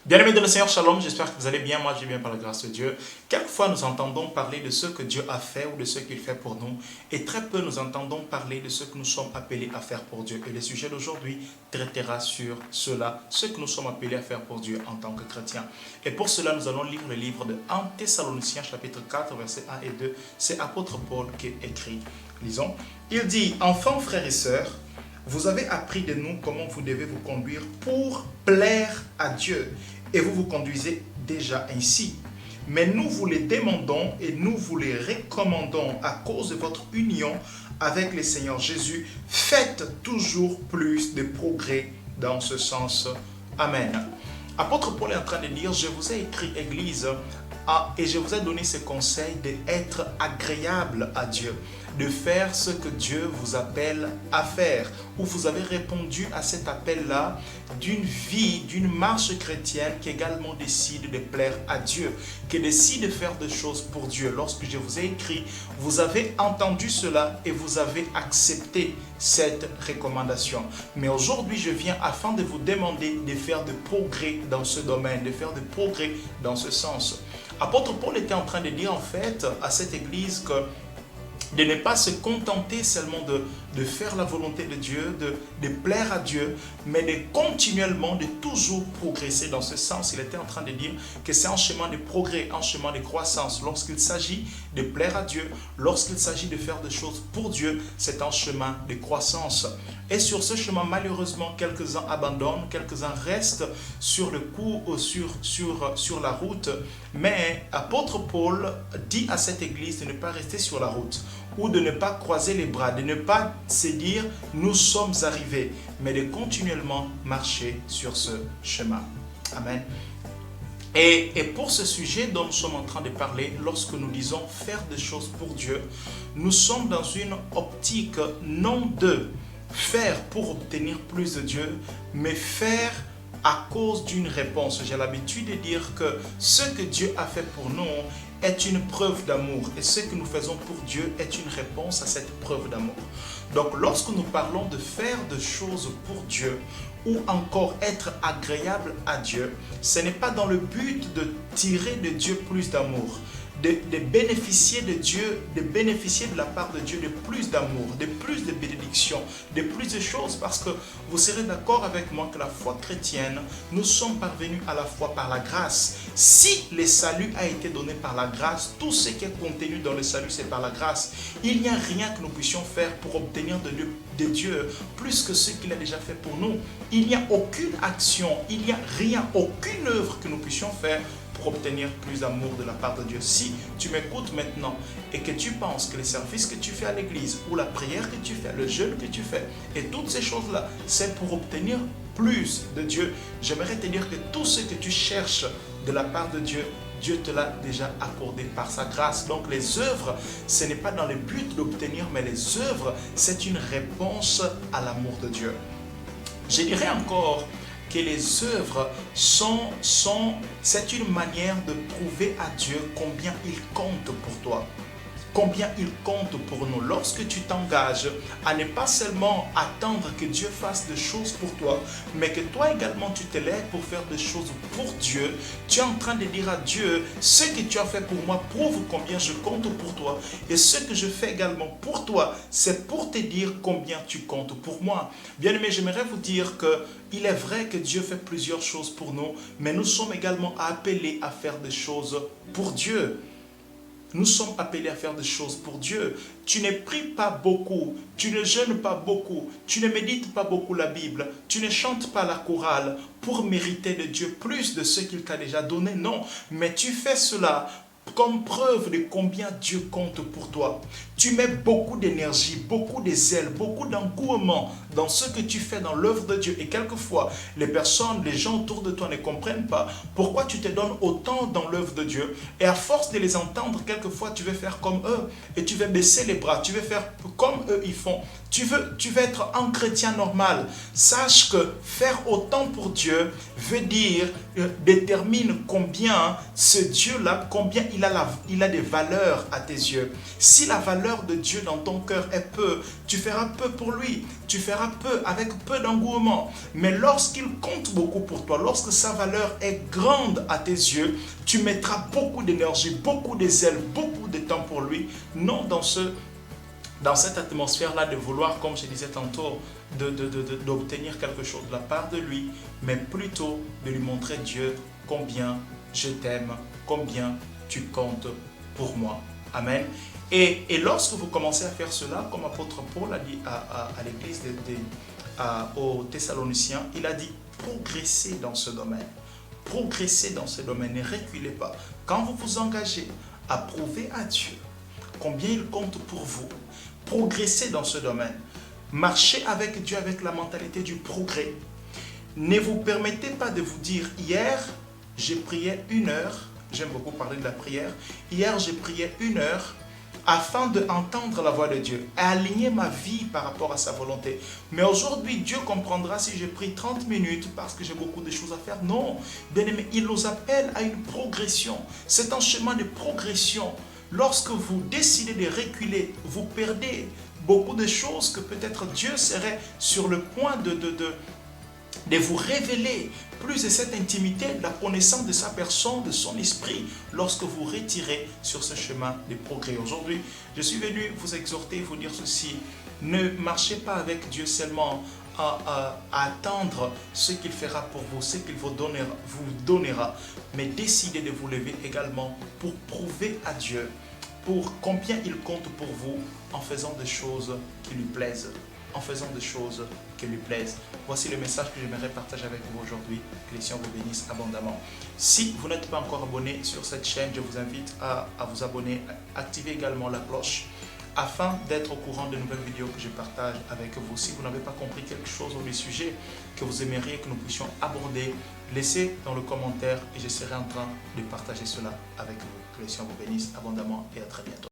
Bien-aimés de le Seigneur, shalom, j'espère que vous allez bien, moi je vais bien par la grâce de Dieu. Quelquefois nous entendons parler de ce que Dieu a fait ou de ce qu'il fait pour nous, et très peu nous entendons parler de ce que nous sommes appelés à faire pour Dieu. Et le sujet d'aujourd'hui traitera sur cela, ce que nous sommes appelés à faire pour Dieu en tant que chrétiens. Et pour cela, nous allons lire le livre de 1 Thessaloniciens chapitre 4, versets 1 et 2. C'est apôtre Paul qui écrit. Lisons. Il dit, « Enfants, frères et sœurs, vous avez appris de nous comment vous devez vous conduire pour plaire à Dieu. Et vous vous conduisez déjà ainsi. Mais nous vous les demandons et nous vous les recommandons à cause de votre union avec le Seigneur Jésus. Faites toujours plus de progrès dans ce sens. Amen. » Apôtre Paul est en train de dire, je vous ai écrit, Église, et je vous ai donné ce conseil d'être agréable à Dieu, de faire ce que Dieu vous appelle à faire, où vous avez répondu à cet appel-là d'une vie, d'une marche chrétienne qui également décide de plaire à Dieu, qui décide de faire des choses pour Dieu. Lorsque je vous ai écrit, vous avez entendu cela et vous avez accepté cette recommandation. Mais aujourd'hui, je viens afin de vous demander de faire de progrès dans ce domaine, de faire de progrès dans ce sens. Apôtre Paul était en train de dire en fait à cette église que de ne pas se contenter seulement de faire la volonté de Dieu, de plaire à Dieu, mais de continuellement, de toujours progresser dans ce sens. Il était en train de dire que c'est un chemin de progrès, un chemin de croissance. Lorsqu'il s'agit de plaire à Dieu, lorsqu'il s'agit de faire des choses pour Dieu, c'est un chemin de croissance. Et sur ce chemin, malheureusement, quelques-uns abandonnent, quelques-uns restent sur le coup ou sur la route. Mais apôtre Paul dit à cette église de ne pas rester sur la route ou de ne pas croiser les bras, de ne pas se dire « nous sommes arrivés », mais de continuellement marcher sur ce chemin. Amen. Et pour ce sujet dont nous sommes en train de parler, lorsque nous disons faire des choses pour Dieu, nous sommes dans une optique non de faire pour obtenir plus de Dieu, mais faire à cause d'une réponse. J'ai l'habitude de dire que ce que Dieu a fait pour nous est une preuve d'amour et ce que nous faisons pour Dieu est une réponse à cette preuve d'amour. Donc lorsque nous parlons de faire des choses pour Dieu ou encore être agréable à Dieu, ce n'est pas dans le but de tirer de Dieu plus d'amour, de bénéficier de Dieu, de bénéficier de la part de Dieu de plus d'amour, de plus de bénédictions, de plus de choses, parce que vous serez d'accord avec moi que la foi chrétienne, nous sommes parvenus à la foi par la grâce. Si le salut a été donné par la grâce, tout ce qui est contenu dans le salut, c'est par la grâce. Il n'y a rien que nous puissions faire pour obtenir de Dieu plus que ce qu'il a déjà fait pour nous. Il n'y a aucune action, il n'y a rien, aucune œuvre que nous puissions faire pour obtenir plus d'amour de la part de Dieu. Si tu m'écoutes maintenant et que tu penses que les services que tu fais à l'église ou la prière que tu fais, le jeûne que tu fais et toutes ces choses-là, c'est pour obtenir plus de Dieu, j'aimerais te dire que tout ce que tu cherches de la part de Dieu, Dieu te l'a déjà accordé par sa grâce. Donc les œuvres, ce n'est pas dans le but d'obtenir, mais les œuvres, c'est une réponse à l'amour de Dieu. Je dirais encore que les œuvres c'est une manière de prouver à Dieu combien il compte pour toi. Combien il compte pour nous. Lorsque tu t'engages à ne pas seulement attendre que Dieu fasse des choses pour toi, mais que toi également tu te lèves pour faire des choses pour Dieu, tu es en train de dire à Dieu, ce que tu as fait pour moi prouve combien je compte pour toi. Et ce que je fais également pour toi, c'est pour te dire combien tu comptes pour moi. Bien-aimés, j'aimerais vous dire que il est vrai que Dieu fait plusieurs choses pour nous, mais nous sommes également appelés à faire des choses pour Dieu. Nous sommes appelés à faire des choses pour Dieu. Tu ne pries pas beaucoup, tu ne jeûnes pas beaucoup, tu ne médites pas beaucoup la Bible, tu ne chantes pas la chorale pour mériter de Dieu plus de ce qu'il t'a déjà donné. Non, mais tu fais cela comme preuve de combien Dieu compte pour toi. Tu mets beaucoup d'énergie, beaucoup de zèle, beaucoup d'engouement dans ce que tu fais dans l'œuvre de Dieu. Et quelquefois, les personnes, les gens autour de toi ne comprennent pas pourquoi tu te donnes autant dans l'œuvre de Dieu. Et à force de les entendre, quelquefois, tu veux faire comme eux. Et tu veux baisser les bras, tu veux faire comme eux ils font. Tu veux être un chrétien normal. Sache que faire autant pour Dieu veut dire, détermine combien ce Dieu-là, combien il a des valeurs à tes yeux. Si la valeur de Dieu dans ton cœur est peu, tu feras peu pour lui. Tu feras peu avec peu d'engouement. Mais lorsqu'il compte beaucoup pour toi, lorsque sa valeur est grande à tes yeux, tu mettras beaucoup d'énergie, beaucoup de zèle, beaucoup de temps pour lui. Non dans cette atmosphère-là de vouloir, comme je disais tantôt, d'obtenir quelque chose de la part de lui, mais plutôt de lui montrer Dieu combien je t'aime, combien tu comptes pour moi. Amen. Et lorsque vous commencez à faire cela, comme apôtre Paul a dit à l'église aux Thessaloniciens, il a dit progressez dans ce domaine. Progressez dans ce domaine, ne reculez pas. Quand vous vous engagez à prouver à Dieu combien il compte pour vous, progressez dans ce domaine. Marchez avec Dieu avec la mentalité du progrès. Ne vous permettez pas de vous dire, hier, j'ai prié 1 heure, j'aime beaucoup parler de la prière, hier j'ai prié 1 heure afin d'entendre la voix de Dieu, aligner ma vie par rapport à sa volonté. Mais aujourd'hui, Dieu comprendra si j'ai pris 30 minutes parce que j'ai beaucoup de choses à faire. Non, bien aimé, il nous appelle à une progression. C'est un chemin de progression. Lorsque vous décidez de reculer, vous perdez beaucoup de choses que peut-être Dieu serait sur le point de vous révéler plus de cette intimité, de la connaissance de sa personne, de son esprit, lorsque vous retirez sur ce chemin de progrès. Aujourd'hui, je suis venu vous exhorter, vous dire ceci, ne marchez pas avec Dieu seulement à attendre ce qu'il fera pour vous, ce qu'il vous donnera, mais décidez de vous lever également pour prouver à Dieu pour combien il compte pour vous en faisant des choses qui lui plaisent. En faisant des choses qui lui plaisent. Voici le message que j'aimerais partager avec vous aujourd'hui. Que les Seigneur vous bénisse abondamment. Si vous n'êtes pas encore abonné sur cette chaîne, je vous invite à vous abonner, activer également la cloche afin d'être au courant de nouvelles vidéos que je partage avec vous. Si vous n'avez pas compris quelque chose sur les sujets que vous aimeriez que nous puissions aborder, laissez dans le commentaire et je serai en train de partager cela avec vous. Que les Seigneur vous bénisse abondamment et à très bientôt.